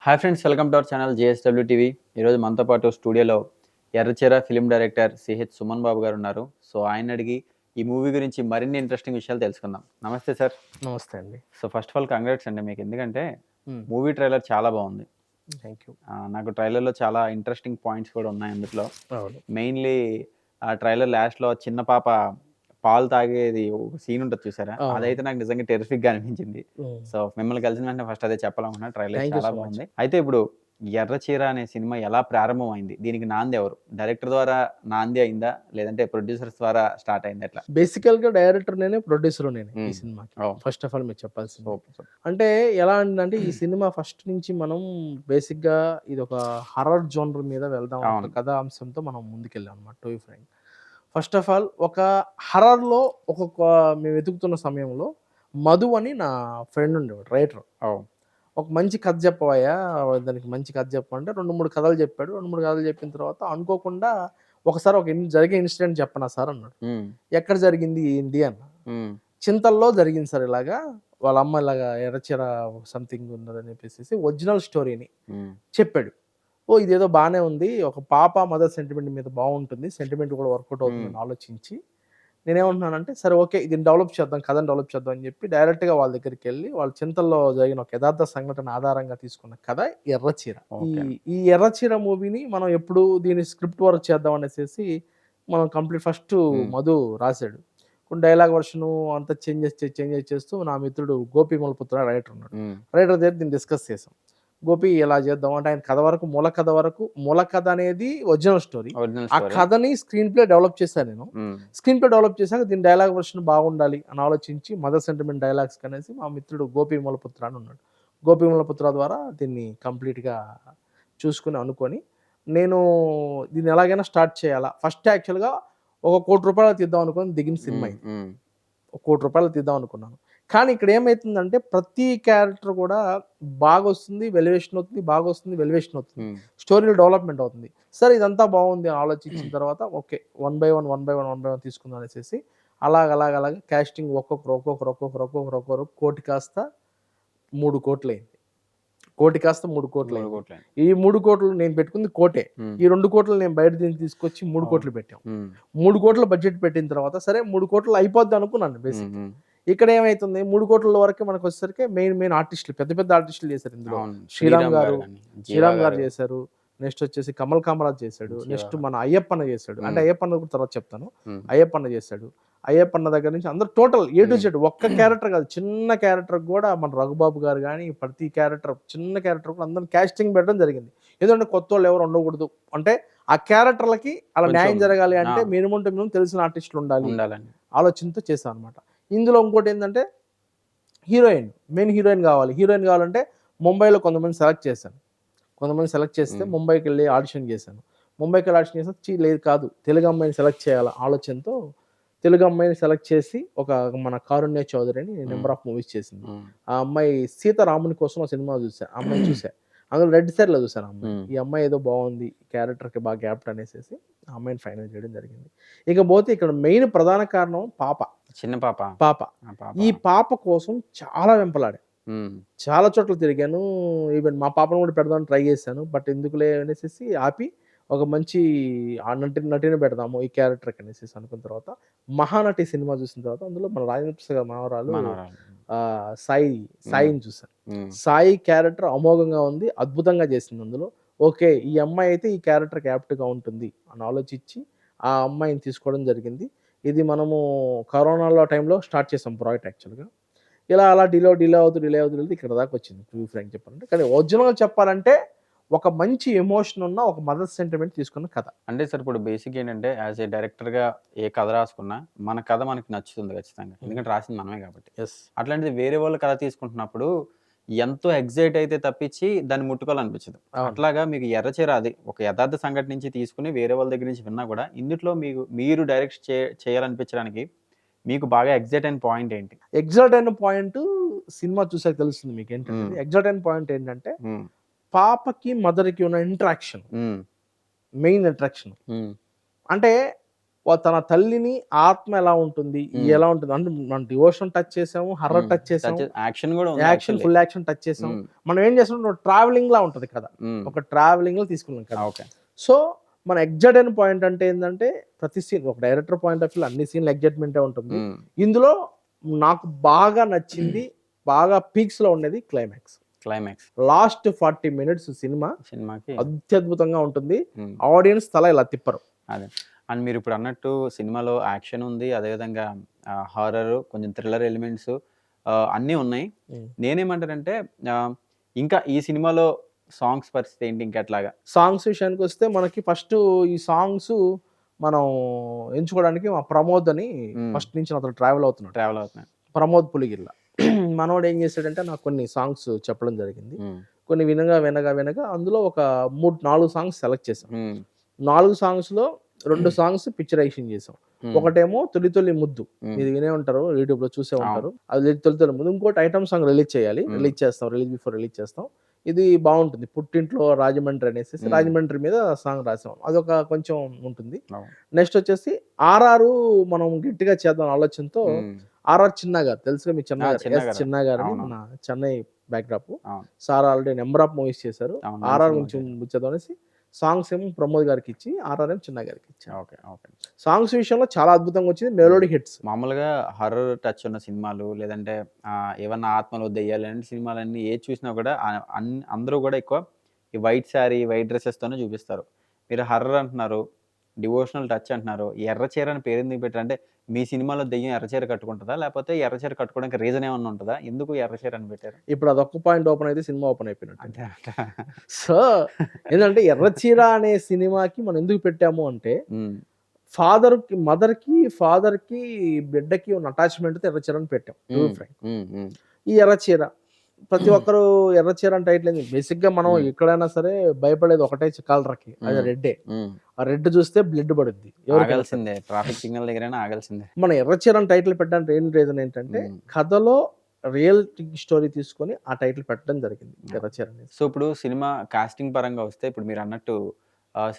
Hi friends, welcome to our channel JSW TV. ఈరోజు మనతో పాటు స్టూడియోలో ఎర్రచీర ఫిలిం డైరెక్టర్ సిహెచ్ సుమన్ బాబు గారు ఉన్నారు. సో ఆయన అడిగి ఈ మూవీ గురించి మరిన్ని ఇంట్రెస్టింగ్ విషయాలు తెలుసుకుందాం. నమస్తే సార్. నమస్తే అండి. So first of all congrats అండి మీకు, ఎందుకంటే హ్మ్. మూవీ ట్రైలర్ చాలా బాగుంది. Thank you. నాకు ట్రైలర్లో చాలా ఇంట్రెస్టింగ్ పాయింట్స్ కూడా ఉన్నాయి అందులో. అవును. మెయిన్లీ ఆ ట్రైలర్ లాస్ట్లో చిన్న పాప పాలు తాగేది ఒక సీన్ ఉంటుంది చూసారా, అవును. అదైతే నాకు నిజంగా టెరిఫిక్గా అనిపించింది. హ్మ్. సో మిమ్మల్ని కలిసిన వెంటనే ఫస్ట్ అదే చెప్పాలనుకున్నా. ట్రైలర్ థ్యాంక్ యూ చాలా సో మచ్. బాగుంది. అయితే ఇప్పుడు ఎర్రచీర అనే సినిమా ఎలా ప్రారంభమైంది, దీనికి నాంది ఎవరు? డైరెక్టర్ ద్వారా నాంది అయిందా, లేదంటే ప్రొడ్యూసర్స్ ద్వారా స్టార్ట్ అయింది ఎట్లా? బేసికల్‌గా డైరెక్టర్ నేనే, ప్రొడ్యూసర్ నేనే ఈ హ్మ్. సినిమాకి. అవును. ఫస్ట్ ఆఫ్ ఆల్ మీరు చెప్పాల్సింది. సూపర్. అంటే ఎలా అంటే ఈ సినిమా ఫస్ట్ నుంచి మనం బేసిక్‌గా ఇదొక హారర్ జోనర్ మీద వెళ్దాం అన్న అవును. ఒక కథా అంశంతో మనం ముందుకెళ్ళాం అన్నమాట. To be frank. First of all ఒక హారర్‌లో మేము వెతుకుతున్న సమయంలో మధు అని నా ఫ్రెండ్ ఉండేవాడు, రైటర్. అవును. ఒక మంచి కథ చెప్పవయ్యా, దానికి మంచి కథ చెప్పమంటే 2, 3 కథలు చెప్పాడు. 2, 3 కథలు చెప్పిన తర్వాత అనుకోకుండా ఒకసారి జరిగే ఇన్సిడెంట్ చెప్పనా సార్ అన్నాడు. హ్మ్. ఎక్కడ జరిగింది ఏంటి అన్నా. హ్మ్. చింతల్లో జరిగింది సార్ ఇలాగా. వాళ్ళ అమ్మ ఇలాగా ఎర్రచీర సంథింగ్ ఉన్నదని చెప్పేసి ఒరిజినల్ స్టోరీని హ్మ్. చెప్పాడు. ఇదేదో బానే ఉంది. ఒక పాప మదర్ సెంటిమెంట్ మీద బావుంటుంది. సెంటిమెంట్ కూడా వర్కౌట్ అవుతుందని ఆలోచించి నేనేమంటున్నానంటే, సరే ఓకే, దీన్ని డెవలప్ చేద్దాం, కథను డెవలప్ చేద్దాం అని చెప్పి డైరెక్ట్‌గా వాళ్ళ దగ్గరికెళ్ళి, వాళ్ళ చింతల్లో జరిగిన ఒక యథార్థ సంఘటన ఆధారంగా తీసుకున్న కథ ఎర్రచీర. ఓకే. ఈ ఎర్రచీర మూవీని మనం ఎప్పుడు దీన్ని స్క్రిప్ట్ వర్క్ చేద్దాం అనేసేసి మనం కంప్లీట్ ఫస్ట్ మధు రాసాడు. కొన్ని డైలాగ్ వర్షను అంతా చేంజెస్ చేస్తూ నా మిత్రుడు గోపి మలపుత్ర రైటర్ ఉన్నాడు. రైటర్ దగ్గర దీన్ని డిస్కస్ చేసాం. గోపి ఎలా చేద్దాం అంటే, ఆయన కథ వరకు మూల కథ అనేది ఒరిజినల్ స్టోరీ. ఒరిజినల్ ఆ స్టోరీ. కథని స్క్రీన్ ప్లే డెవలప్ చేశాను నేను. హ్మ్. స్క్రీన్ ప్లే డెవలప్ చేశాక దీని డైలాగ్ వర్షన్ బాగుండాలి అని ఆలోచించి మదర్ సెంటిమెంట్ డైలాగ్స్ కనేసి మా మిత్రుడు గోపి మూలపుత్ర అని ఉన్నాడు. గోపి మూలపుత్ర ద్వారా దీన్ని కంప్లీట్‌గా అనుకొని నేను దీన్ని ఎలాగైనా స్టార్ట్ చేయాలా. ఫస్ట్ యాక్చువల్‌గా ఒక ₹1,00,00,000 తీద్దాం అనుకుని దిగిన సినిమా ఇది. హ్మ్. ఒక ₹1,00,00,000 తీద్దాం అనుకున్నాను. కానీ ఇక్కడ ఏమైతుందంటే ప్రతి క్యారెక్టర్ కూడా బాగొస్తుంది, వెల్యువేషన్ అవుతుంది, బాగొస్తుంది, వెల్యువేషన్ అవుతుంది. హ్మ్. స్టోరీలో డెవలప్‌మెంట్ అవుతుంది. సరే ఇదంతా బాగుంది అని ఆలోచించిన తర్వాత ఓకే. వన్ బై వన్ తీసుకుందాం అనేసేసి అలాగ కాస్టింగ్ ఒక్కొక్కరు 1,00,00,000 కాస్త 3,00,00,000 అయింది. 1,00,00,000 కాస్త 3,00,00,000 3 అయింది. కోట్లే. ఈ 3,00,00,000 నేను పెట్టుకుంది కోటే. హ్మ్. ఈ 2,00,00,000 నేను బయట దీన్ని తీసుకొచ్చి 3,00,00,000 పెట్టాం. హ్మ్. 3,00,00,000 బడ్జెట్ పెట్టిన తర్వాత సరే 3,00,00,000 అయిపోద్ది అనుకున్నాను బేసిక్. హ్మ్. ఇక్కడ ఏమైతుంది 3,00,00,000 వరకు మనకొచ్చేసరికి మెయిన్ ఆర్టిస్టులు పెద్ద ఆర్టిస్టులు చేశారు ఇందులో. అవును. శ్రీరామ్ గారు గాని, జీవా గారు, చేశారు. నెక్స్ట్ వచ్చేసి కమల్ కామరాజ్ చేశాడు. జీవా నెక్స్ట్ గారు. మన అయ్యప్పన్న చేశాడు. అంటే అయ్యప్పన్న కూడా తర్వాత చెప్తాను. హ్మ్. అయ్యప్పన్న చేశాడు. అయ్యప్పన్న దగ్గర నుంచి అందరూ టోటల్ ఏ టు జెడ్ ఒక్క క్యారెక్టర్ కాదు. చిన్న క్యారెక్టర్ కూడా మన రఘుబాబు గారు గాని ప్రతి క్యారెక్టర్ చిన్న క్యారెక్టర్ కూడా అందరిని కాస్టింగ్ పెట్టడం జరిగింది. ఎందుకంటే కొత్తోళ్ళు ఎవరు ఉండకూడదు. అంటే ఆ క్యారెక్టర్‌లకి అలా న్యాయం కొంచెం జరగాలి అంటే ఆ! మినిమమ్ టు మినిమమ్ తెలిసిన ఆర్టిస్టులు ఉండాలి ఉండాలండి. ఆలోచనతో చేశాం అనమాట. ఇందులో ఇంకోటేందంటే మెయిన్ హీరోయిన్ గావాలి. హీరోయిన్ గావాలంటే ముంబైలో కొంతమందిని సెలెక్ట్ చేశాను. కొంతమందిని సెలెక్ట్ చేస్తే ముంబైకెళ్ళి ఆడిషన్ చేశాను. ముంబైకెళ్ళి ఆడిషన్ చేస్తే లేదు కాదు, తెలుగు అమ్మాయిని సెలెక్ట్ చేయాలా ఆలోచనతో తెలుగు అమ్మాయిని సెలెక్ట్ చేసి మన కారుణ్య చౌదరి అని నెంబర్ ఆఫ్ మూవీస్ చేసింది. ఆ అమ్మాయి సీతారాముని కోసం ఒక సినిమా చూసా. ఆ అమ్మాయిని చూసా. అందులో రెడ్ సారీలో చూసాను ఆ అమ్మాయిని. ఈ అమ్మాయి ఏదో బావుంది, క్యారెక్టర్‌కి బాగా యాప్ట్ అనేసేసి ఆ అమ్మాయిని ఫైనల్ చేయడం జరిగింది. ఇకపోతే ఇక్కడ మెయిన్ ప్రధాన కారణం పాప. చిన్న పాప. పాప. ఆ పాప. ఈ పాప కోసం చాలా వెంపలాడా. హ్మ్. చాలా చోట్ల తిరిగాను. ఈవెన్ మా పాపను కూడా పెడదామని ట్రై చేశాను. బట్ ఎందుకులే అనేసేసి ఆపి ఒక మంచి నటిని పెడదాము ఈ క్యారెక్టర్‌కి అనేసేసి అనుకున్న తర్వాత 'మహానటి' సినిమా చూసిన తర్వాత అందులో మన రాజేంద్ర ప్రసాద్ గారి మనవరాలు మనవరాలు. సాయిని చూసాను. హ్మ్. సాయి క్యారెక్టర్ అమోఘంగా ఉంది. అద్భుతంగా చేసింది అందులో. ఓకే. ఈ అమ్మాయి అయితే ఈ క్యారెక్టర్‌కి యాప్ట్‌గా ఉంటుంది అని ఆలోచించి ఆ అమ్మాయిని తీసుకోవడం జరిగింది. ఇది మనము కరోనాలో టైంలో స్టార్ట్ చేసాం ప్రాజెక్ట్ యాక్చువల్‌గా. అలా డిలే అవుతూ ఇక్కడ దాకా వచ్చింది. టు బి ఫ్రాంక్ చెప్పాలంటే. కానీ ఒరిజినల్‌గా చెప్పాలంటే ఒక మంచి ఎమోషన్ ఉన్న ఒక మదర్ సెంటిమెంట్ తీసుకున్న కథ. అంటే సార్ ఇప్పుడు బేసిక్ ఏంటంటే యాస్ ఏ డైరెక్టర్‌గా ఏ కథ రాసుకున్నా మన కథ మనకి నచ్చుతుంది ఖచ్చితంగా. ఎందుకంటే రాసింది మనమే కాబట్టి. యెస్. అట్లాంటిది వేరే వాళ్ళ కథ తీసుకుంటున్నప్పుడు ఎంతో ఎక్సైట్ అయితే తప్పించి దాన్ని ముట్టుకోవాలనిపించదు. అవును. అట్లాగా మీకు ఎర్రచీర అది ఒక యథార్థ సంఘటన నుంచి తీసుకొని వేరే వాళ్ళ దగ్గర నుంచి విన్నా కూడా ఇందులో మీరు డైరెక్ట్ చేయాలనిపించడానికి మీకు బాగా ఎక్సైట్ అయిన పాయింట్ ఏంటి? ఎగ్జాక్ట్ అయిన పాయింట్ సినిమా చూసాక తెలుస్తుంది మీకేంటనేది. ఎగ్జాక్ట్ అయిన పాయింట్ ఏంటంటే హ్మ్. పాపకి, మదర్‌కి ఉన్న ఇంటరాక్షన్. హ్మ్. Main attraction. హ్మ్. అంటే తన తల్లిని ఆత్మ ఎలా ఉంటుంది, ఎలా ఉంటుంది అంటే మనం డివోషన్ టచ్ చేసాము, హర్రర్ టచ్ చేసాము, యాక్షన్ కూడా యాక్షన్ ఫుల్ యాక్షన్ టచ్ చేసాం. మనం ఏం చేస్తున్నాం, ట్రావెలింగ్ లా ఉంటది కదా, ఒక ట్రావెలింగ్ లో తీసుకున్నాం కదా. సో మన ఎగ్జైట్ అయిన పాయింట్ అంటే ఏంటంటే ప్రతి సీన్ ఒక డైరెక్టర్ పాయింట్ ఆఫ్ వ్యూ అన్ని సీన్లు ఎగ్జైట్మెంటే ఉంటుంది. ఇందులో నాకు బాగా నచ్చింది, బాగా పీక్స్ లో ఉండేది క్లైమాక్స్. లాస్ట్ 40 minutes సినిమాకి అత్యద్భుతంగా ఉంటుంది. ఆడియన్స్ తల ఇలా తిప్పరు. అదే అండ్ మీరు ఇప్పుడు అన్నట్టు సినిమాలో యాక్షన్ ఉంది, అదేవిధంగా హారర్, కొంచెం థ్రిల్లర్ ఎలిమెంట్స్ అన్నీ ఉన్నాయి. నేనేమంటానంటే ఇంకా ఈ సినిమాలో సాంగ్స్ పరిస్థితి ఏంటి, ఇంకా ఎట్లాగా? సాంగ్స్ విషయానికి వస్తే మనకి ఫస్ట్ ఈ సాంగ్స్ మనం ఎంచుకోవడానికి మా ప్రమోద్ అని ఫస్ట్ నుంచి అతను ట్రావెల్ అవుతున్నాడు, ప్రమోద్ పులిగిల్ల. మనోడు ఏం చేశాడంటే నాకు కొన్ని సాంగ్స్ చెప్పడం జరిగింది. కొన్ని వినగా అందులో ఒక 3-4 సాంగ్స్ సెలెక్ట్ చేసాం. 4 సాంగ్స్లో 2 సాంగ్స్ పిక్చరైజేషన్ చేసాం. ఒకటేమో తొలి తొలి ముద్దు, మీరు వినే ఉంటారు, యూట్యూబ్ లో చూసే ఉంటారు, అది తొలి తొలి ముద్దు. ఇంకోటి ఐటమ్ సాంగ్ రిలీజ్ చేస్తాం, రిలీజ్ బిఫోర్ రిలీజ్ చేస్తాం. ఇది బాగుంటుంది, పుట్టింట్లో రాజమండ్రి అనేసి రాజమండ్రి మీద సాంగ్ రాసాం, అదొక కొంచెం ఉంటుంది. నెక్స్ట్ వచ్చేసి ఆర్ఆర్ మనం గట్టిగా చేద్దాం ఆలోచనతో ఆర్ఆర్ చిన్న గారు తెలుసుగా, మీ చిన్న గారు మన Chennai backdrop sir already number of movies చేశారు. ఆర్ఆర్ కొంచెం ముచ్చేద్దాం అనేసి సాంగ్స్ ఏమో ప్రమోద్ గారికి ఇచ్చి ఆర్ఆర్ ఏమో చిన్న గారికి ఇచ్చి. సాంగ్స్ విషయంలో చాలా అద్భుతంగా వచ్చింది, మెలోడీ హిట్స్. మామూలుగా హర్రర్ టచ్ ఉన్న సినిమాలు, లేదంటే ఏమన్నా ఆత్మలు దెయ్యాలు లాంటి సినిమాలన్నీ ఏది చూసినా కూడా అందరూ కూడా ఎక్కువ ఈ వైట్ శారీ, వైట్ డ్రెస్సెస్తోనే చూపిస్తారు. మీరు హర్రర్ అంటున్నారు, డివోషనల్ టచ్ అంటున్నారు, ఎర్ర చీర అని పేరు ఎందుకు పెట్టారు? అంటే మీ సినిమాలో దెయ్యం ఎర్ర చీర కట్టుకుంటుందా, లేకపోతే ఎర్ర చీర కట్టుకోవడానికి రీజన్ ఏమన్నా ఉంటుందా, ఎందుకు ఎర్ర చీర అని పెట్టారు? ఇప్పుడు అదొక్క పాయింట్ ఓపెన్ అయితే సినిమా ఓపెన్ అయిపోయినట్టు. సో ఏంటంటే ఎర్ర చీర అనే సినిమాకి మనం ఎందుకు పెట్టాము అంటే ఫాదర్ కి బిడ్డకి ఉన్న అటాచ్మెంట్ ఎర్ర చీర అని పెట్టాం. ఈ ఎర్ర చీర ప్రతి ఒక్కరు ఎర్ర చీర అంటే టైటిల్ బేసిక్ గా మనం ఎక్కడైనా సరే భయపడేది ఒకటే కలర్కి, అది రెడ్డే. ఆ రెడ్ చూస్తే బ్లడ్ పడుద్ది, ట్రాఫిక్ సిగ్నల్ దగ్గర ఆగాల్సిందే. మన ఎర్ర చీర అని టైటిల్ పెట్టడానికి ఏం రీజన్ ఏంటంటే కథలో రియల్ స్టోరీ తీసుకొని ఆ టైటిల్ పెట్టడం జరిగింది, ఎర్ర చీర అనేది. సో ఇప్పుడు సినిమా కాస్టింగ్ పరంగా వస్తే, ఇప్పుడు మీరు అన్నట్టు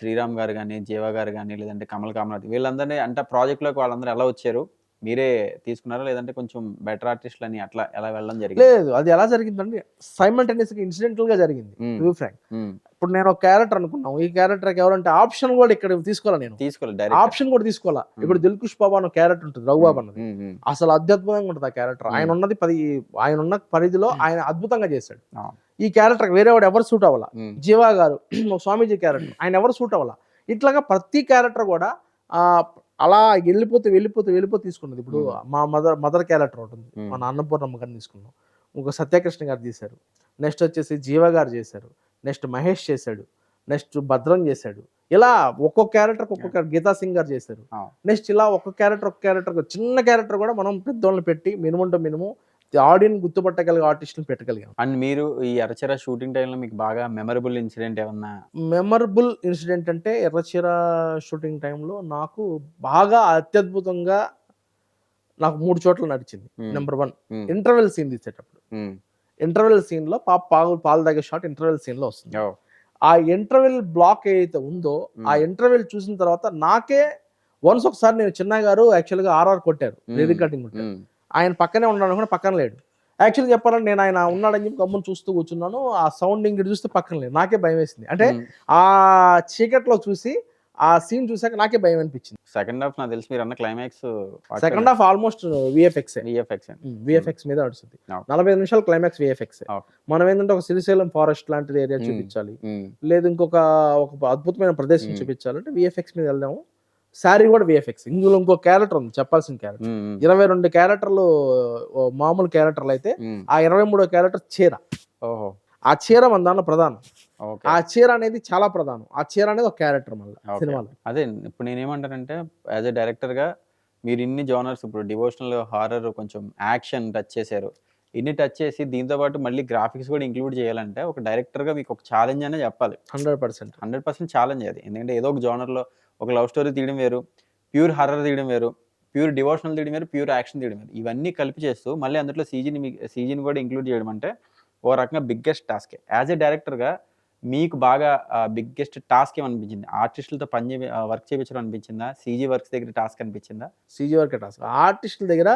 శ్రీరామ్ గారు కానీ, జీవ గారు కానీ, లేదంటే కమల్ కామరాజ్, వీళ్ళందరినీ అంటే ప్రాజెక్ట్లోకి వాళ్ళందరూ ఎలా వచ్చారు, మీరే తీసుకున్నారా, లేదంటే కొంచెం బెటర్ ఆర్టిస్టులు అని అట్లా ఎలా వెళ్ళడం జరిగింది? లేదు, అది ఎలా జరిగిందంటే సైమల్టేనియస్ గా ఇన్సిడెంటల్ గా జరిగింది. ఇప్పుడు నేను ఒక క్యారెక్టర్ అనుకున్నాను, ఈ క్యారెక్టర్ ఎవరంటే ఆప్షన్ కూడా ఇక్కడ తీసుకోవాలి, ఆప్షన్ కూడా తీసుకోవాలా. ఇప్పుడు దిల్కుష్ బాబా అన్న క్యారెక్టర్ ఉంటుంది, రఘుబాబు అన్నది, అసలు అద్భుతంగా ఉంటుంది ఆ క్యారెక్టర్. ఆయన ఉన్న పరిధిలో ఆయన అద్భుతంగా చేశాడు. ఈ క్యారెక్టర్ వేరే వాడు ఎవరు సూట్ అవ్వాలా. జీవా గారు స్వామీజీ క్యారెక్టర్, ఆయన ఎవరు సూట్ అవ్వాలా. ఇట్లాగా ప్రతి క్యారెక్టర్ కూడా అలా వెళ్ళిపోతే తీసుకున్నది. ఇప్పుడు మా మదర్ క్యారెక్టర్ ఉంటుంది, మా అన్నపూర్ణమ్మ గారిని తీసుకున్నాం, ఇంకో సత్యకృష్ణ గారు తీశారు, నెక్స్ట్ వచ్చేసి జీవ గారు చేశారు, నెక్స్ట్ మహేష్ చేశాడు, నెక్స్ట్ భద్రం చేశాడు. ఇలా ఒక్కొక్క క్యారెక్టర్ గీతా సింగ్ గారు చేశారు. నెక్స్ట్ ఇలా ఒక్కొక్క క్యారెక్టర్ చిన్న క్యారెక్టర్ కూడా మనం పెద్దోళ్ళని పెట్టి మినిమం టు మినిమం ఆడియన్స్ గుర్తుపట్టగలిగే ఆర్టిస్టులు పెట్టగలిగాం. అండ్ మీరు ఈ ఎర్రచీర షూటింగ్ టైంలో మీకు బాగా మెమరబుల్ ఇన్సిడెంట్ ఏమన్నా? మెమరబుల్ ఇన్సిడెంట్ అంటే ఎర్రచీర షూటింగ్ టైంలో నాకు బాగా అత్యద్భుతంగా నాకు 3 చోట్ల నడిచింది. నెంబర్ 1 ఇంటర్వెల్ సీన్ తీసేటప్పుడు, ఇంటర్వెల్ సీన్ లో పాలు తాగే షాట్ ఇంటర్వెల్ సీన్ లో వస్తుంది. ఆ ఇంటర్వెల్ బ్లాక్ ఏదైతే ఉందో ఆ ఇంటర్వెల్ చూసిన తర్వాత నాకే ఒకసారి నేను చిన్న గారు యాక్చువల్గా ఆర్ఆర్ కొట్టారు, రికార్డింగ్ కొట్టారు, ఆయన పక్కనే ఉన్నాడు కూడా పక్కన లేడు. యాక్చువల్గా చెప్పాలంటే నేను ఆయన ఉన్నాడని చెప్పి గమ్మున చూస్తూ కూర్చున్నాను, ఆ సౌండింగ్ చూస్తే పక్కన లేదు, నాకే భయం వేసింది. అంటే ఆ చీకట్లో చూసి ఆ సీన్ చూసాక నాకే భయం అనిపించింది. సెకండ్ హాఫ్ నాకు తెలిసి మీరు అన్న climax, second half almost VFX మీద నడుస్తుంది. 45 నిమిషాలు క్లైమాక్స్ విఎఫ్ఎక్స్. మనం ఏంటంటే ఒక శ్రీశైలం ఫారెస్ట్ లాంటిది ఏరియా చూపించాలి, లేదు ఇంకొక అద్భుతమైన ప్రదేశం చూపించాలంటే విఎఫ్ఎక్స్ మీద వెళ్దాము. శారీ కూడా విఎఫ్ఎక్స్. ఇందులో ఇంకో క్యారెక్టర్ ఉంది, చెప్పాల్సిన క్యారెక్టర్. 22 క్యారెక్టర్లు మామూలు క్యారెక్టర్లు అయితే ఆ 23వ క్యారెక్టర్ చీర. ఆ చీర మన దాంట్లో ప్రధానం. ఆ చీర అనేది చాలా ప్రధానం. ఆ చీర అనేది ఒక క్యారెక్టర్ మళ్ళీ సినిమాలో. అదే ఇప్పుడు నేనేమంటానంటే యాజ్ ఎ డైరెక్టర్ గా మీరు ఇన్ని జోనర్స్, ఇప్పుడు డివోషనల్, హారర్, కొంచెం యాక్షన్ టచ్ చేశారు, ఇన్ని టచ్ చేసి దీంతో పాటు మళ్ళీ గ్రాఫిక్స్ కూడా ఇంక్లూడ్ చేయాలంటే ఒక డైరెక్టర్ గా మీకు ఒక ఛాలెంజ్ అనే చెప్పాలి. 100% ఛాలెంజ్ అది. ఎందుకంటే ఏదో ఒక జోనర్ లో ఒక లవ్ స్టోరీ తీయడం వేరు, ప్యూర్ హర్రర్ తీయడం వేరు, ప్యూర్ డివోషనల్ తీయడం వేరు, ప్యూర్ యాక్షన్ తీయడం వేరు. ఇవన్నీ కలిపి చేస్తూ మళ్ళీ అందులో సీజీని కూడా ఇంక్లూడ్ చేయడం అంటే ఓ రకంగా బిగ్గెస్ట్ టాస్కే. యాజ్ ఎ డైరెక్టర్గా మీకు బాగా బిగ్గెస్ట్ టాస్క్ ఏమనిపించింది? ఆర్టిస్టులతో వర్క్ చేపించడం అనిపించిందా? సీజీ వర్క్స్ దగ్గర టాస్క్ అనిపించిందా? సీజీ వరకే టాస్క్. ఆర్టిస్టుల దగ్గర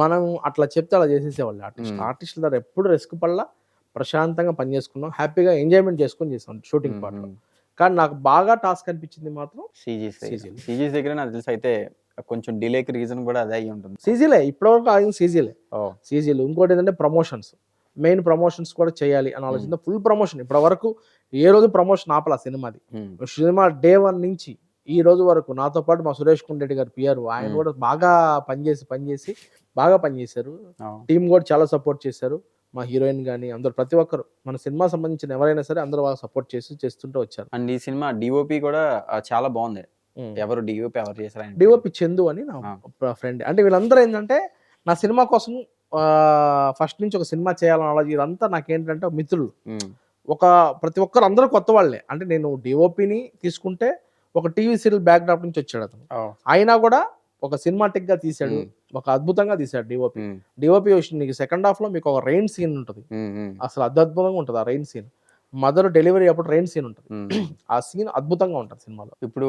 మనం అట్లా చెప్తే అలా చేసేసేవాళ్ళు ఆర్టిస్టుల దగ్గర ఎప్పుడు రిస్క్ పడలా, ప్రశాంతంగా పని చేసుకున్నాం, హ్యాపీగా ఎంజాయ్మెంట్ చేసుకొని చేసాం షూటింగ్ పార్ట్లో. కానీ నాకు బాగా టాస్క్ అనిపించింది మాత్రం సీజీలో. సీజీస్ దగ్గర నాకు తెలిసి అయితే కొంచెం డిలేకి రీజన్ కూడా అదే అయ్యి ఉంటుంది. సీజీలే ఇప్పటివరకు ఆగింది సీజీలు. ఇంకోటి ఏంటంటే ప్రమోషన్స్, మెయిన్ ప్రమోషన్స్ కూడా చేయాలి అని ఆలోచన. ఫుల్ ప్రమోషన్ ఇప్పటి వరకు ఏ రోజు ప్రమోషన్ ఆపల సినిమాది. సినిమా డే 1 నుంచి ఈ రోజు వరకు నాతో పాటు మా సురేష్ కుండెడ్డి గారు పిఆర్, ఆయన కూడా బాగా పనిచేసి బాగా పనిచేశారు. టీం కూడా చాలా సపోర్ట్ చేశారు. మా హీరోయిన్ కానీ అందరూ ప్రతి ఒక్కరు మన సినిమా సంబంధించిన ఎవరైనా సరే అందరూ బాగా సపోర్ట్ చేస్తుంటూ వచ్చారు. అండ్ ఈ సినిమా డిఓపి కూడా చాలా బాగుంది. ఎవరు డిఓపి ఎవరు చేశారు? డిఓపి చందు అని నా ఫ్రెండ్. అంటే వీళ్ళందరూ ఏంటంటే నా సినిమా కోసం ఫస్ట్ నుంచి ఒక సినిమా చేయాలని ఆలోచన. ఇదంతా నాకేంటంటే మిత్రులు, ప్రతి ఒక్కరు అందరూ కొత్త వాళ్ళే. అంటే నేను డిఓపిని తీసుకుంటే ఒక టీవీ సీరియల్ బ్యాక్ డ్రాప్ నుంచి వచ్చాడు అతను. అయినా కూడా ఒక సినిమాటిక్ గా తీసాడు, ఒక అద్భుతంగా తీసాడు డిఓపి. డిఓపి నీకు సెకండ్ హాఫ్ లో మీకు ఒక రెయిన్ సీన్ ఉంటుంది, అసలు అద్భుతంగా ఉంటుంది. ఆ రెయిన్ సీన్, మదర్ డెలివరీ అప్పుడు రెయిన్ సీన్ ఉంటుంది, ఆ సీన్ అద్భుతంగా ఉంటుంది సినిమాలో. ఇప్పుడు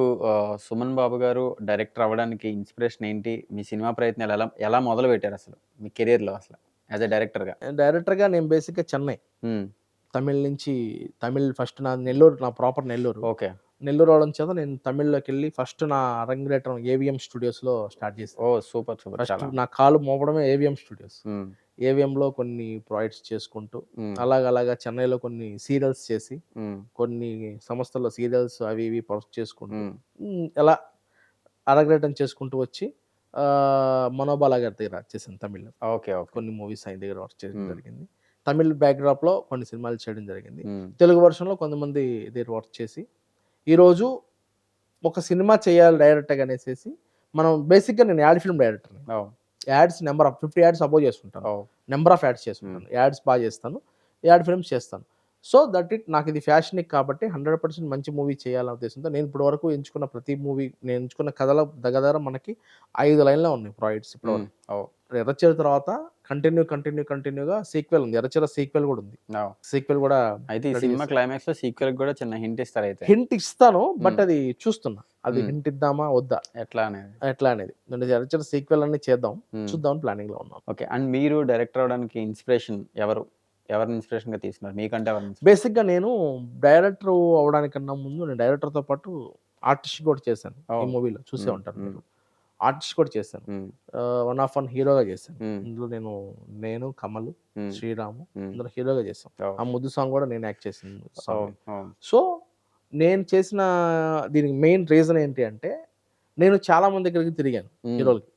సుమన్ బాబు గారు డైరెక్టర్ అవ్వడానికి ఇన్స్పిరేషన్ ఏంటి? మీ సినిమా ప్రయత్నాలు ఎలా మొదలు పెట్టారు అసలు మీ కెరీర్ లో? అసలు యాజ్ అ డైరెక్టర్ గా నేను బేసిక్ గా చెన్నై, తమిళ్ ఫస్ట్ నా నెల్లూరు, నా ప్రాపర్ నెల్లూరు. ఓకే. నెల్లూరు అవడం చేత నేను తమిళ్లోకి వెళ్ళి ఫస్ట్ నా అరంగేట్రం ఏవిఎం స్టూడియోస్ లో స్టార్ట్ చేశాను. సూపర్. ఫస్ట్ నా కాలు మోపడమే ఏవిఎం స్టూడియోస్. ఏవిఎం లో కొన్ని ప్రాజెక్ట్స్ చేసుకుంటూ అలాగా చెన్నైలో కొన్ని సీరియల్స్ చేసి, కొన్ని సంస్థల్లో సీరియల్స్ అవి ఇవి వర్క్ చేసుకుంటూ ఎలా అరంగేట్రం చేసుకుంటూ వచ్చి మనోబాలా గారి దగ్గర చేశాను తమిళ్లో. కొన్ని మూవీస్ ఆయన దగ్గర వర్క్ చేయడం జరిగింది. తమిళ్ బ్యాక్డ్రాప్ లో కొన్ని సినిమాలు చేయడం జరిగింది. తెలుగు వర్షన్లో కొంతమంది దగ్గర వర్క్ చేసి ఈరోజు ఒక సినిమా చేయాలి డైరెక్ట్గా అనేసి మనం బేసిక్గా నేను యాడ్ ఫిల్మ్ డైరెక్టర్ని. Ads number of 50 ads above చేసుకుంటాను, నెంబర్ ఆఫ్ యాడ్స్ చేసుకుంటాను, యాడ్స్ బాగా చేస్తాను, యాడ్ ఫిల్మ్స్ చేస్తాను. సో దట్ నాకు ఇది ఫ్యాషనిక్ కాబట్టి 100% మంచి మూవీ చేయాలనే ఉద్దేశంతో నేను ఇప్పటి వరకు ఎంచుకున్న ప్రతి మూవీ, నేను ఎంచుకున్న కథల దగ్గర మనకి 5 లైన్లో ఉన్నాయి ప్రాజెక్ట్స్ ఇప్పుడు. ఎర్రచీర తర్వాత కంటిన్యూగా సీక్వెల్ ఉంది, ఎర్రచీర సీక్వెల్ కూడా ఉంది. సీక్వెల్ కూడా అయితే ఈ సినిమా క్లైమాక్స్ లో సీక్వెల్ కూడా చిన్న హింట్ ఇస్తారు. అయితే హింట్ ఇస్తాను, బట్ అది చూస్తున్నా, అది హింట్ ఇద్దామా వద్దా ఎట్లా అనేది. ఎర్రచీర సీక్వెల్ అన్ని చూద్దాం ప్లానింగ్ లో ఉన్నాం. ఓకే. అండ్ మీరు డైరెక్టర్ అవడానికి ఇన్స్పిరేషన్ ఎవరిని ఇన్స్పిరేషన్ గా తీసుకున్నారు? మీకంటే బేసిక్ గా నేను డైరెక్టర్ అవడానికన్నా ముందు నేను డైరెక్టర్ తో పాటు ఆర్టిస్ట్ కూడా చేశాను. ఈ మూవీలో చూసే ఉంటాను మీరు, ఆర్టిస్ట్ కూడా చేశాను. 1 హీరోగా చేశాను. ఇందులో నేను కమల్, శ్రీరాము ఇందులో హీరోగా చేశాను. ఆ ముద్దు సాంగ్ కూడా నేను యాక్ట్ చేసిన సాంగ్. సో నేను చేసిన దీనికి మెయిన్ రీజన్ ఏంటి అంటే, నేను చాలా మంది దగ్గరికి తిరిగాను హీరోలకి.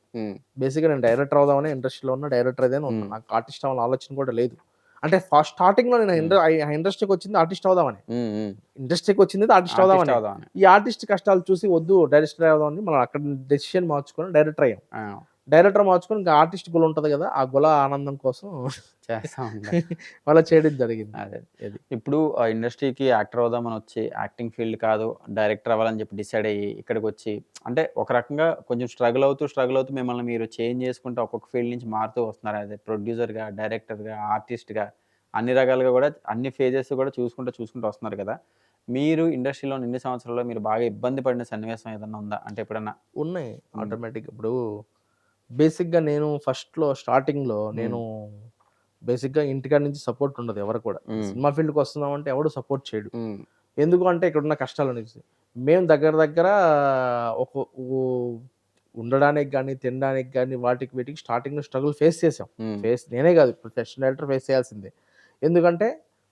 బేసిక్గా నేను డైరెక్టర్ అవుదామని ఇండస్ట్రీలో ఉన్న, డైరెక్టర్ అదే ఉన్నా, నాకు ఆర్టిస్ట్ అవ్వాలని ఆలోచన కూడా లేదు. అంటే ఫస్ట్ స్టార్టింగ్ లో నేను ఇండస్ట్రీకి వచ్చింది ఆర్టిస్ట్ అవుదామని, ఆర్టిస్ట్ అవుదామని. ఈ ఆర్టిస్ట్ కష్టాలు చూసి వద్దు డైరెక్టర్ అవుదామని మనం అక్కడ డెసిషన్ మార్చుకొని డైరెక్టర్ అయ్యాం. డైరెక్టర్ మార్చుకొని ఇంకా ఆర్టిస్ట్ గుల ఉంటుంది కదా, ఆ గుల ఆనందం కోసం అలా చేయడం జరిగింది. అదే ఇప్పుడు ఇండస్ట్రీకి యాక్టర్ అవుదామని వచ్చి యాక్టింగ్ ఫీల్డ్ కాదు డైరెక్టర్ అవ్వాలని చెప్పి డిసైడ్ అయ్యి ఇక్కడికి వచ్చి, అంటే ఒక రకంగా కొంచెం స్ట్రగుల్ అవుతూ మిమ్మల్ని మీరు చేంజ్ చేసుకుంటూ ఒక్కొక్క ఫీల్డ్ నుంచి మారుతూ వస్తున్నారు. అదే ప్రొడ్యూసర్గా, డైరెక్టర్గా, ఆర్టిస్ట్గా, అన్ని రకాలుగా కూడా అన్ని ఫేజెస్ కూడా చూసుకుంటూ వస్తున్నారు కదా. మీరు ఇండస్ట్రీలో ఇన్ని సంవత్సరాల్లో మీరు బాగా ఇబ్బంది పడిన సన్నివేశం ఏదన్నా ఉందా? అంటే ఎప్పుడన్నా ఉన్నాయి ఆటోమేటిక్. ఇప్పుడు బేసిక్గా నేను ఫస్ట్లో స్టార్టింగ్లో నేను బేసిక్గా ఇంటికాడ నుంచి సపోర్ట్ ఉండదు ఎవరు కూడా. సినిమా ఫీల్డ్కి వస్తున్నామంటే ఎవడు సపోర్ట్ చేయడు. ఎందుకు అంటే ఇక్కడ ఉన్న కష్టాలు అనేసి మేము దగ్గర ఒక ఉండడానికి కానీ తినడానికి కానీ వాటికి వీటికి స్టార్టింగ్లో స్ట్రగుల్ ఫేస్ చేసాం. నేనే కాదు, ప్రొఫెషనల్ డైరెక్టర్ ఫేస్ చేయాల్సిందే. ఎందుకంటే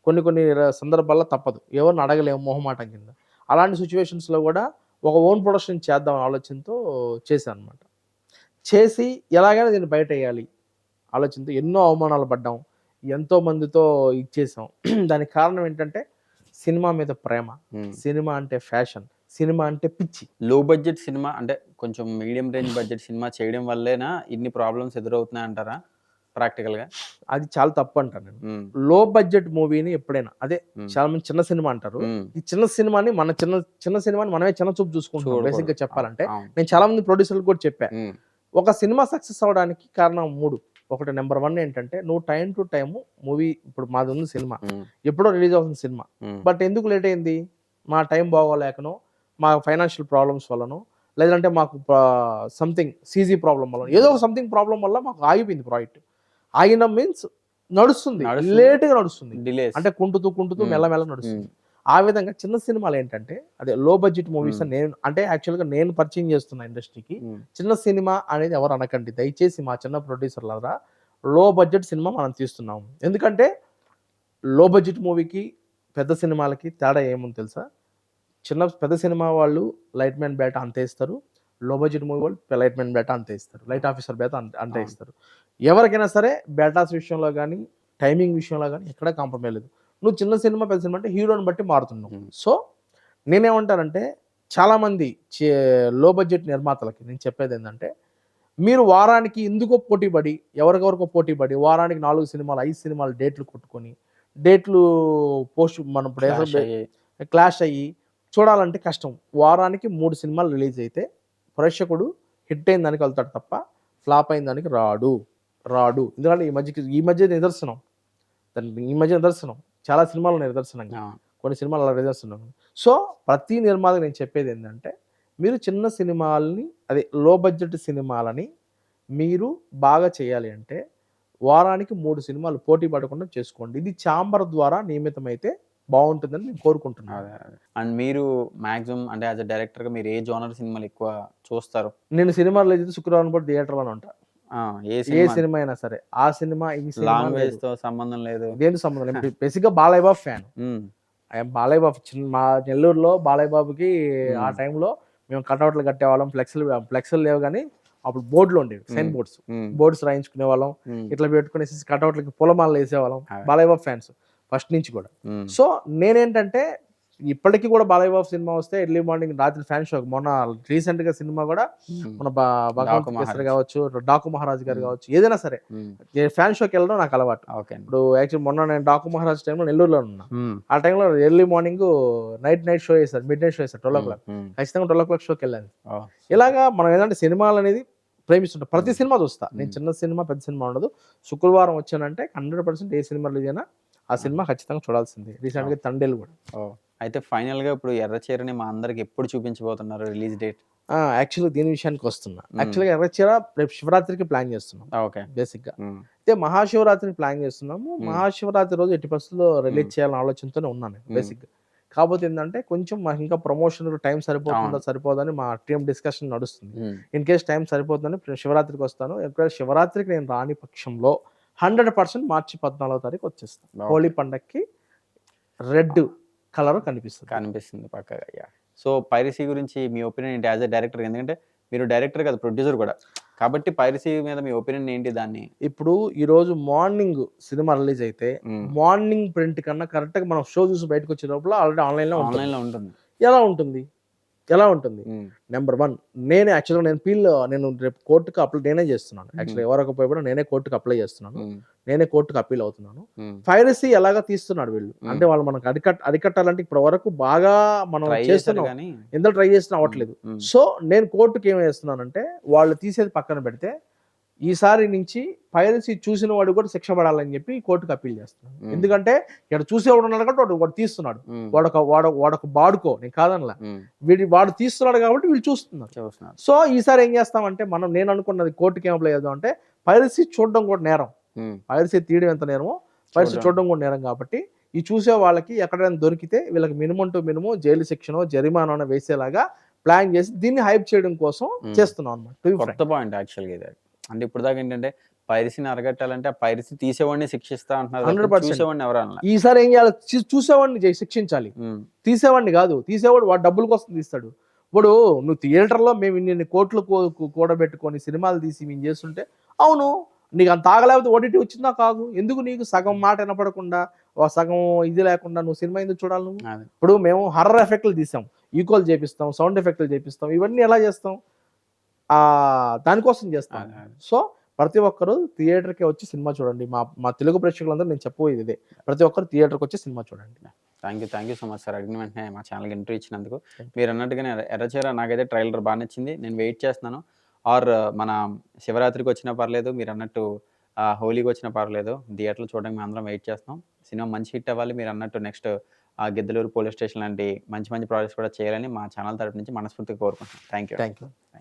కొన్ని సందర్భాల్లో తప్పదు, ఎవరిని అడగలేము మొహమాటం కింద. అలాంటి సిచ్యువేషన్స్లో కూడా ఒక ఓన్ ప్రొడక్షన్ చేద్దాం ఆలోచనతో చేశాను అనమాట. చేసి ఎలాగైనా దీన్ని బయట వేయాలి ఆలోచనతో ఎన్నో అవమానాలు పడ్డాం, ఎంతో మందితో ఇచ్చేసాం. దానికి కారణం ఏంటంటే సినిమా మీద ప్రేమ, సినిమా అంటే ఫ్యాషన్, సినిమా అంటే పిచ్చి. లో బడ్జెట్ సినిమా అంటే కొంచెం మీడియం రేంజ్ బడ్జెట్ సినిమా చేయడం వల్లేనా ఇన్ని ప్రాబ్లమ్స్ ఎదురవుతున్నాయి అంటారా ప్రాక్టికల్గా? అది చాలా తప్పు అంటాను నేను. లో బడ్జెట్ మూవీని ఎప్పుడైనా, అదే చాలా మంది చిన్న సినిమా అంటారు, ఈ చిన్న సినిమాని చిన్న సినిమాని మనమే చిన్న చూపు చూసుకుంటాం. బేసిక్ గా చెప్పాలంటే నేను చాలా మంది ప్రొడ్యూసర్లు కూడా చెప్పా, ఒక సినిమా సక్సెస్ అవడానికి కారణం 3. ఒకటి నెంబర్ 1 ఏంటంటే నువ్వు టైం టు టైము మూవీ ఇప్పుడు మాది ఉంది సినిమా ఉమ్, ఎప్పుడో రిలీజ్ అవుతుంది సినిమా ఉమ్, బట్ ఎందుకు లేట్ అయింది మా టైం బాగోలేకనో మా ఫైనాన్షియల్ ప్రాబ్లమ్స్ వల్లనో లేదంటే మాకు సంథింగ్ సీజీ ప్రాబ్లం వల్ల ఏదో ఒక సంథింగ్ ప్రాబ్లం వల్ల మాకు ఆగిపోయింది ప్రాజెక్ట్ ఆగిన మీన్స్ నడుస్తుంది నడుస్తుంది. లేట్గా నడుస్తుంది డిలేస్. అంటే కుంటుతూ మెల్లమెల్ల నడుస్తుంది ఆ విధంగా చిన్న సినిమాలు ఏంటంటే అదే లో బడ్జెట్ మూవీస్ నేను అంటే యాక్చువల్గా నేను పరిచయం చేస్తున్న ఇండస్ట్రీకి చిన్న సినిమా అనేది ఎవరు అనకండి దయచేసి మా చిన్న ప్రొడ్యూసర్లరా లో బడ్జెట్ సినిమా మనం తీస్తున్నాము ఎందుకంటే లో బడ్జెట్ మూవీకి పెద్ద సినిమాలకి తేడా ఏముంది తెలుసా పెద్ద సినిమా వాళ్ళు లైట్ మ్యాన్ బేట అంతే ఇస్తారు లో బడ్జెట్ మూవీ వాళ్ళు లైట్ మ్యాన్ బేట అంతే ఇస్తారు లైట్ ఆఫీసర్ బేట అంతే ఇస్తారు ఎవరికైనా సరే బేటాస్ విషయంలో కానీ టైమింగ్ విషయంలో కానీ ఎక్కడ కాంప్రమైజ్ లేదు నువ్వు చిన్న సినిమా పెద్ద సినిమా అంటే హీరోని బట్టి మారుతున్నావు సో నేనేమంటానంటే చాలామంది లో బడ్జెట్ నిర్మాతలకి నేను చెప్పేది ఏంటంటే మీరు వారానికి ఎందుకో పోటీపడి ఎవరికెవరికో పోటీపడి వారానికి 4 సినిమాలు 5 సినిమాలు డేట్లు కొట్టుకొని డేట్లు పోస్ట్ మనం ఇప్పుడు క్లాష్ అయ్యి చూడాలంటే కష్టం వారానికి 3 సినిమాలు రిలీజ్ అయితే ప్రేక్షకుడు హిట్ అయిన దానికి వెళ్తాడు తప్ప ఫ్లాప్ అయిన దానికి రాడు ఎందుకంటే ఈ మధ్య నిదర్శనం చాలా సినిమాలు ఉన్నాయి నిదర్శనంగా కొన్ని సినిమాలు అలా నిదర్శనం సో ప్రతి నిర్మాతకు నేను చెప్పేది ఏంటంటే మీరు చిన్న సినిమాలని అదే లో బడ్జెట్ సినిమాలని మీరు బాగా చేయాలి అంటే వారానికి 3 సినిమాలు పోటీ పడకుండా చేసుకోండి ఇది ఛాంబర్ ద్వారా నియమితమైతే బాగుంటుందని నేను కోరుకుంటున్నాను అండ్ మీరు మాక్సిమం అంటే యాజ్ అ డైరెక్టర్గా మీరు ఏ జోనర్ సినిమాలు ఎక్కువ చూస్తారు నేను సినిమాలు అయితే శుక్రవారం పూట థియేటర్లోనే ఉంటా ఏ సినిమా అయినా సరే ఆ సినిమా ఈ లాంగ్వేజ్ తో సంబంధం లేదు దేని సంబంధం లేదు బేసిక్గా బాలయ్య బాబు ఫ్యాన్ బాలయ్య బాబు మా నెల్లూరులో బాలయ్య బాబుకి ఆ టైంలో మేము కటౌట్లు కట్టేవాళ్ళం ఫ్లెక్స్లు లేవు కానీ అప్పుడు బోర్డులు ఉండేవి సైన్ బోర్డ్స్ రాయించుకునే వాళ్ళం ఇట్లా పెట్టుకునేసి కటౌట్లకి పూలమాలలు వేసేవాళ్ళం బాలయ్య బాబు ఫ్యాన్స్ ఫస్ట్ నుంచి కూడా సో నేనేంటంటే ఇప్పటికీ కూడా బాలయ్య బాబు సినిమా వస్తే ఎర్లీ మార్నింగ్ రాత్రి ఫ్యాన్ షో మొన్న రీసెంట్ గా సినిమా కూడా మన భగవంత్ కావచ్చు డాకు మహారాజ్ గారు కావచ్చు ఏదైనా సరే ఫ్యాన్ షోకి వెళ్ళడం నాకు అలవాటు ఇప్పుడు యాక్చువల్ మొన్న నేను డాకు మహారాజ్ టైంలో నెల్లూరులో ఉన్నా ఆ టైంలో ఎర్లీ మార్నింగ్ నైట్ షో వేస్తారు మిడ్ నైట్ షో వేస్తారు 12 o'clock ఖచ్చితంగా 12 o'clock షోకి వెళ్ళాను ఇలాగా మనం ఏదంటే సినిమాలు అనేది ప్రేమిస్తుంటాం ప్రతి సినిమా చూస్తా నేను చిన్న సినిమా పెద్ద సినిమా ఉండదు శుక్రవారం వచ్చానంటే 100% ఏ సినిమా రిలీజ్ అయినా ఆ సినిమా ఖచ్చితంగా చూడాల్సిందే రీసెంట్ గా తండేలు కూడా అయితే ఫైనల్ గా ఇప్పుడు ఎర్రచీరని మా అందరికి ఎప్పుడు చూపించబోతున్నారు రిలీజ్ డేట్ యాక్చువల్గా దీని విషయానికి వస్తున్నా యాక్చువల్గా ఎర్రచీర రేపు శివరాత్రికి ప్లాన్ చేస్తున్నాం బేసిక్ గా అయితే మహాశివరాత్రిని ప్లాన్ చేస్తున్నాము మహాశివరాత్రి రోజు ఎట్టి పరిస్థితుల్లో రిలీజ్ చేయాలని ఆలోచనతోనే ఉన్నాను బేసిక్ గా కాకపోతే ఏంటంటే కొంచెం మాకు ఇంకా ప్రమోషన్ టైం సరిపోదని మా టీం డిస్కషన్ నడుస్తుంది ఇన్ కేస్ టైం సరిపోతుందని శివరాత్రికి వస్తాను ఎక్కడ శివరాత్రికి నేను రాని పక్షంలో 100% మార్చి 14వ తారీఖు వచ్చేస్తాను హోలీ పండగకి రెడ్ కలర్ కనిపిస్తుంది పక్కగా సో పైరసీ గురించి మీ ఒపీనియన్ ఏంటి యాజ్ ఎ డైరెక్టర్ ఎందుకంటే మీరు డైరెక్టర్ కదా ప్రొడ్యూసర్ కూడా కాబట్టి పైరసీ మీద మీ ఒపీనియన్ ఏంటి దాన్ని ఇప్పుడు ఈ రోజు మార్నింగ్ సినిమా రిలీజ్ అయితే మార్నింగ్ ప్రింట్ కన్నా కరెక్ట్ గా మనం షో చూసి బయటకు వచ్చే లోపల ఆల్రెడీ ఆన్లైన్ లో ఉంటుంది ఎలా ఉంటుంది నెంబర్ 1 నేను యాక్చువల్గా నేను రేపు కోర్టుకు అప్లై నేనే చేస్తున్నాను యాక్చువల్గా ఎవరికి పోయి నేనే కోర్టుకు అప్లై చేస్తున్నాను నేనే కోర్టుకు అప్పీల్ అవుతున్నాను పైరసీ ఎలాగా తీస్తున్నాడు వీళ్ళు అంటే వాళ్ళు మనకు అరికట్టాలంటే ఇప్పటి వరకు బాగా మనం చేస్తున్నాం ఎంత ట్రై చేసినా అవ్వట్లేదు సో నేను కోర్టుకి ఏం చేస్తున్నానంటే వాళ్ళు తీసేది పక్కన పెడితే ఈసారి నుంచి పైరసీ చూసిన వాడు కూడా శిక్ష పడాలని చెప్పి కోర్టుకు అప్పీల్ చేస్తున్నాను ఎందుకంటే ఇక్కడ చూసేవాడు ఉన్నాడు కాబట్టి వాడు తీస్తున్నాడు వాడొక బాడుకో నేను కాదనలా వాడు తీస్తున్నాడు కాబట్టి వీళ్ళు చూస్తున్నారు సో ఈసారి ఏం చేస్తామంటే నేను అనుకున్నది కోర్టుకి ఏం అప్లై చేద్దాం అంటే పైరసీ చూడడం కూడా నేరం పైరసీ తీయడం ఎంత నేరమో పైరసీ చూడడం కూడా నేరం కాబట్టి ఈ చూసే వాళ్ళకి ఎక్కడైనా దొరికితే వీళ్ళకి మినిమం టు మినిమం జైలు శిక్షను జరిమానా వేసేలాగా ప్లాన్ చేసి దీన్ని హైప్ చేయడం కోసం చేస్తున్నాం అన్నమాట అంటే ఇప్పుడు దాకా ఏంటంటే పైరసీని అరగట్టాలంటే ఆ పైరసీ తీసేవాడిని శిక్షిస్తా అంటున్నారు ఈసారి ఏం చేయాలి చూసేవాడిని శిక్షించాలి తీసేవాడిని కాదు తీసేవాడు వాడు డబ్బుల కోసం తీస్తాడు ఇప్పుడు నువ్వు థియేటర్లో మేము ఇన్ని కోట్లు కూడబెట్టుకొని సినిమాలు తీసి మేము చేస్తుంటే అవును నీకు అంత ఆగలేకపోతే ఓటీటీ వచ్చిందా కాదు ఎందుకు నీకు సగం మాట వినపడకుండా సగం ఇది లేకుండా నువ్వు సినిమా ఎందుకు చూడాలి నువ్వు ఇప్పుడు మేము హర్రర్ ఎఫెక్ట్లు తీసాం ఈక్వల్ చేపిస్తాం సౌండ్ ఎఫెక్ట్లు చేపిస్తాం ఇవన్నీ ఎలా చేస్తాం దానికోసం చేస్తాం సో ప్రతి ఒక్కరు థియేటర్కి వచ్చి సినిమా చూడండి మా తెలుగు ప్రేక్షకులందరూ నేను చెప్పబోయేది ఇదే ప్రతి ఒక్కరు థియేటర్కి వచ్చి సినిమా చూడండి thank you so much sir అడిగిన వెంటనే మా ఛానల్కి ఎంట్రీ ఇచ్చినందుకు మీరు అన్నట్టుగానే ఎర్రచీర నాకైతే ట్రైలర్ బాగా నచ్చింది నేను వెయిట్ చేస్తున్నాను ఆర్ మన శివరాత్రికి వచ్చినా పర్లేదు మీరు అన్నట్టు హోలీకి వచ్చినా పర్లేదు. థియేటర్‌లో చూడడానికి మేమందరం వెయిట్ చేస్తున్నాం. సినిమా మంచి హిట్ అవ్వాలి. మీరన్నట్టు నెక్స్ట్ గిద్దలూరు పోలీస్ స్టేషన్ లాంటి మంచి మంచి ప్రాజెక్ట్స్ కూడా చేయాలని మా ఛానల్ తరపు నుంచి మనస్ఫూర్తిగా కోరుకుంటున్నాం. Thank you. Thank you.